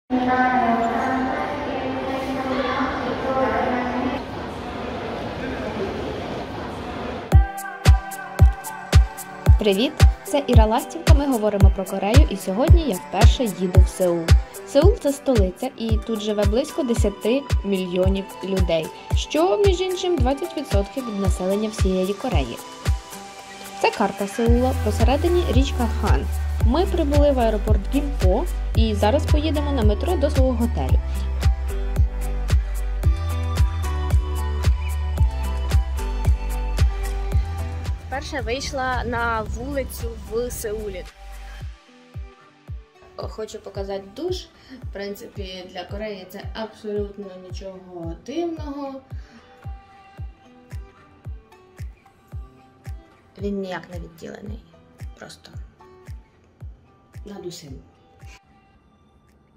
Привіт! Це Іра Ластівка, ми говоримо про Корею, і сьогодні я вперше їду в Сеул. Сеул – це столиця, і тут живе близько 10 мільйонів людей, що, між іншим, 20% від населення всієї Кореї. Це карта Сеула, посередині річка Хан. Ми прибули в аеропорт Гімпо і зараз поїдемо на метро до свого готелю. Перше вийшла на вулицю в Сеулі. Хочу показати душ. В принципі, для Кореї це абсолютно нічого дивного. Він ніяк не відділений. Просто над усім.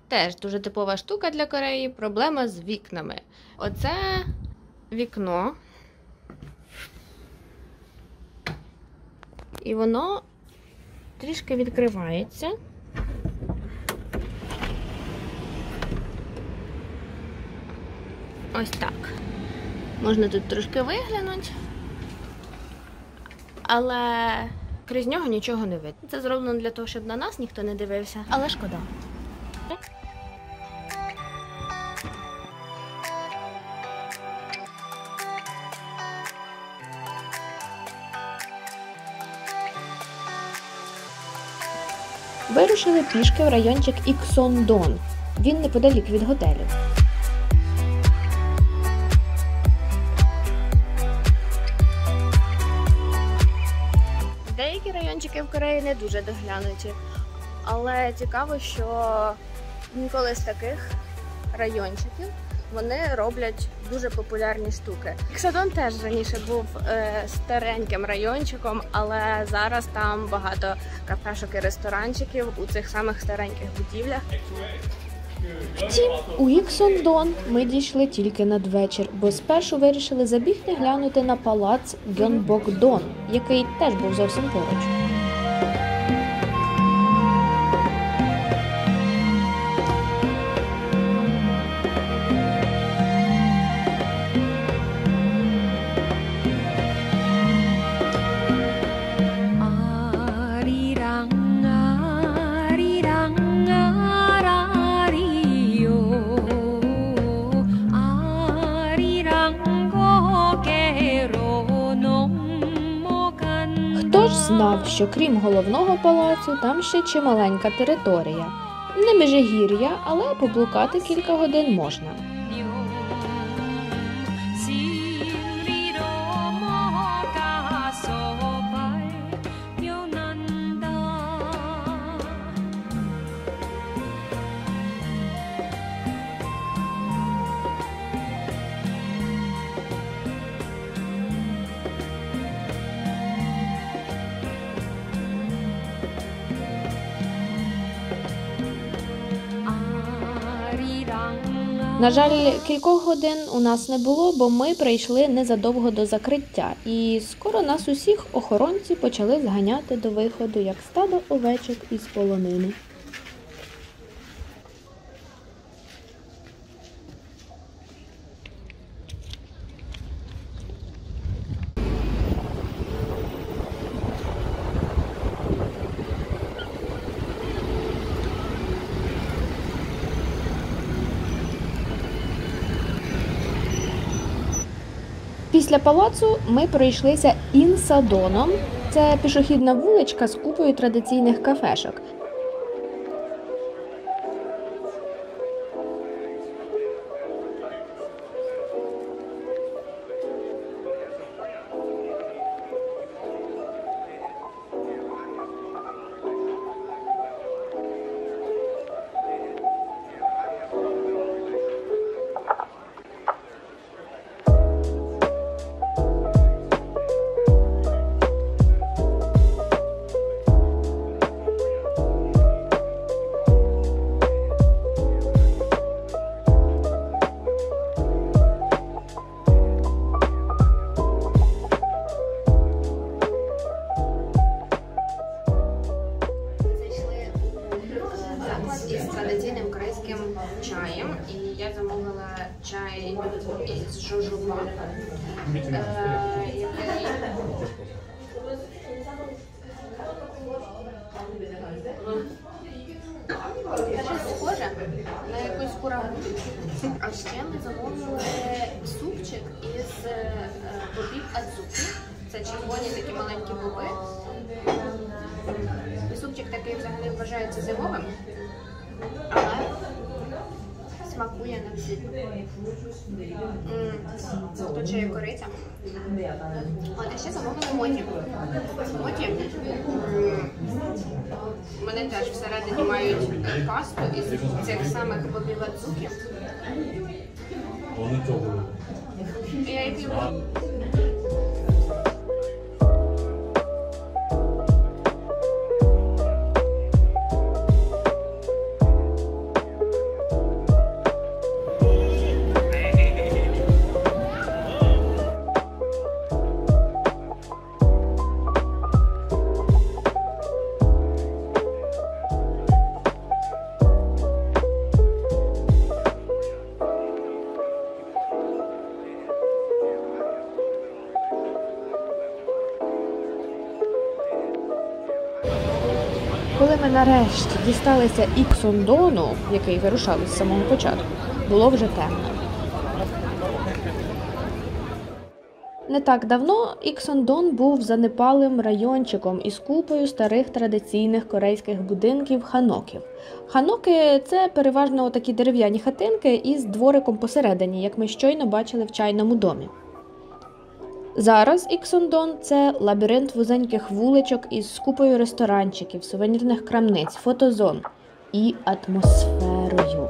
Теж дуже типова штука для Кореї – проблема з вікнами. Оце вікно. І воно трішки відкривається. Ось так. Можна тут трошки виглянути, але крізь нього нічого не видно. Це зроблено для того, щоб на нас ніхто не дивився, але шкода. Вирушили пішки в райончик Іксон-дон. Він неподалік від готелю. Деякі райончики в Кореї не дуже доглянуті, але цікаво, що інколи з таких райончиків вони роблять дуже популярні штуки. Іксон-дон теж раніше був стареньким райончиком, але зараз там багато кафешок і ресторанчиків у цих самих стареньких будівлях. Втім, у Іксон-дон ми дійшли тільки надвечір, бо спершу вирішили забігти глянути на палац Гьонбокдон, який теж був зовсім поруч. Хто ж знав, що крім головного палацу, там ще чималенька територія. Не межигір'я, але поблукати кілька годин можна. На жаль, кількох годин у нас не було, бо ми прийшли незадовго до закриття. І скоро нас усіх охоронці почали зганяти до виходу, як стадо овечок із полонини. Після палацу ми пройшлися Інсадоном. Це пішохідна вуличка з купою традиційних кафешок. чаєм, і я замовила чай із жожоба, який щось схоже на якусь курагу. А ще ми замовили супчик із бобів адзуки. Це червоні такі маленькі боби. І супчик такий взагалі вважається зимовим, але смакує на всі. Тут ще є кориця. А ще замовили моті. Моті вони теж всередині мають пасту із цих самих бобів адзуки. І я їх люблю. Коли ми нарешті дісталися Іксондону, який вирушали з самого початку, було вже темно. Не так давно Іксондон був занепалим райончиком із купою старих традиційних корейських будинків ханоків. Ханоки – це переважно такі дерев'яні хатинки із двориком посередині, як ми щойно бачили в чайному домі. Зараз Іксондон – це лабіринт вузеньких вуличок із купою ресторанчиків, сувенірних крамниць, фотозон і атмосферою.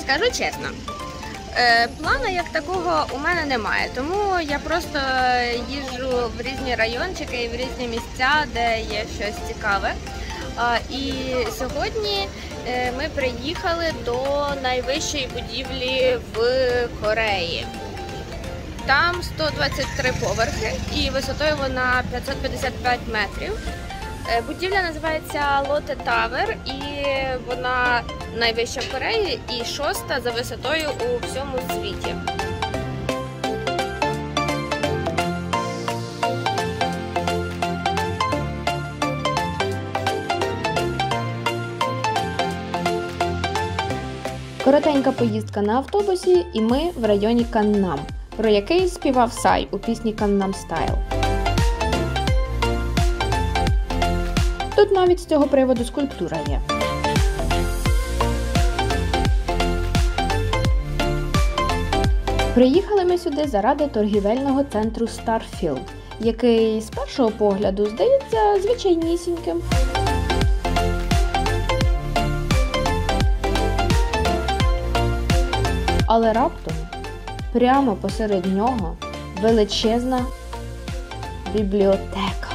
Скажу чесно, плану як такого у мене немає, тому я просто їжджу в різні райончики і в різні місця, де є щось цікаве. І сьогодні ми приїхали до найвищої будівлі в Кореї. Там 123 поверхи і висотою вона 555 метрів. Будівля називається Lotte Tower і вона найвища в Кореї і 6-та за висотою у всьому світі. Коротенька поїздка на автобусі, і ми в районі Каннам, про який співав Сай у пісні Gangnam Style. Тут навіть з цього приводу скульптура є. Приїхали ми сюди заради торгівельного центру Starfield, який з першого погляду здається звичайнісіньким. Але раптом, прямо посеред нього, величезна бібліотека.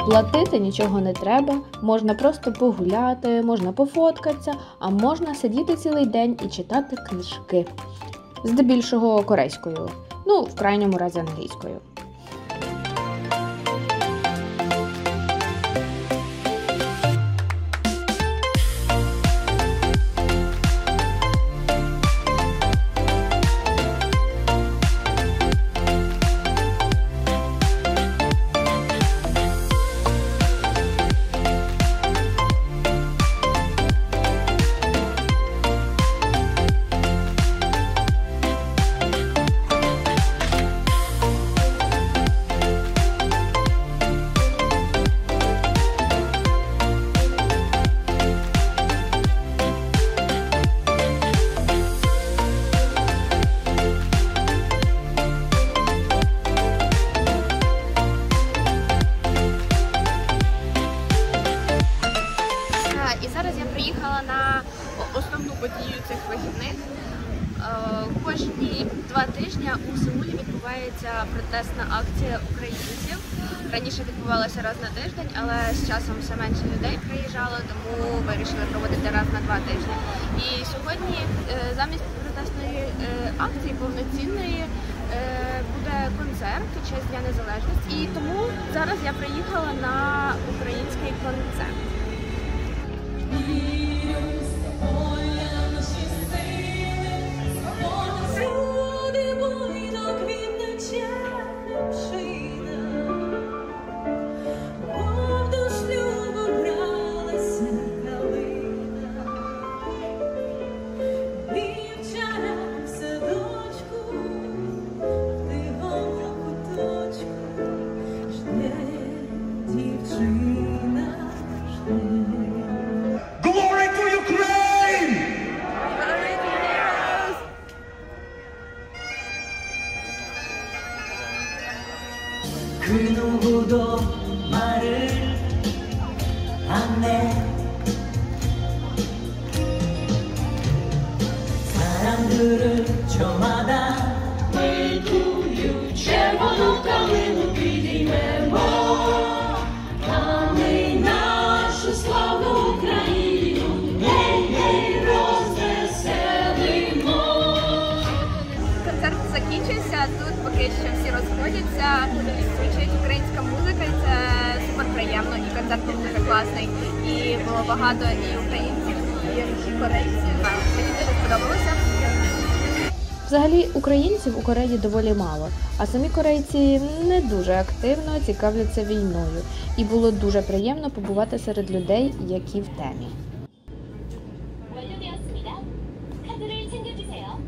Платити нічого не треба, можна просто погуляти, можна пофоткатися, а можна сидіти цілий день і читати книжки. Здебільшого корейською, ну, в крайньому разі англійською. І зараз я приїхала на основну подію цих вихідних. Кожні 2 тижні у Сеулі відбувається протестна акція українців. Раніше відбувалася раз на тиждень, але з часом все менше людей приїжджало, тому вирішили проводити раз на 2 тижні. І сьогодні замість протестної акції повноцінної буде концерт у честь Дня Незалежності. І тому зараз я приїхала на український концерт. 그 누구도 말을 안 해. 사람들을 저마다 червонокалину підіймемо, а ми нашу славну Україну розвеселимо. Концерт закінчився, тут поки що всі розходяться, звучить українська музика, і це супер приємно, і концерт був дуже класний, і було багато і українців, і корейців. Мені дуже сподобалося. Взагалі, українців у Кореї доволі мало, а самі корейці не дуже активно цікавляться війною. І було дуже приємно побувати серед людей, які в темі. 완료되었습니다. 카드를 챙겨주세요.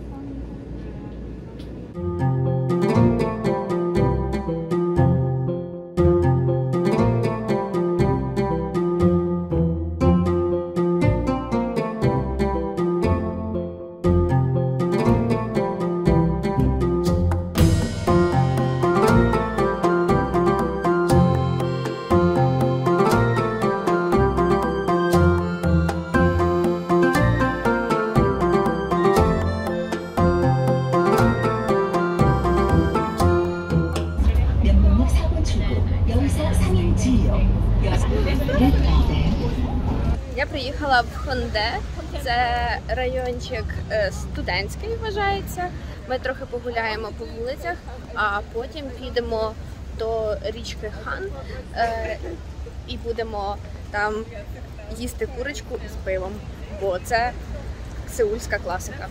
Я приїхала в Хонде, це райончик студентський вважається. Ми трохи погуляємо по вулицях, а потім підемо до річки Хан і будемо там їсти курочку з пивом, бо це сеульська класика.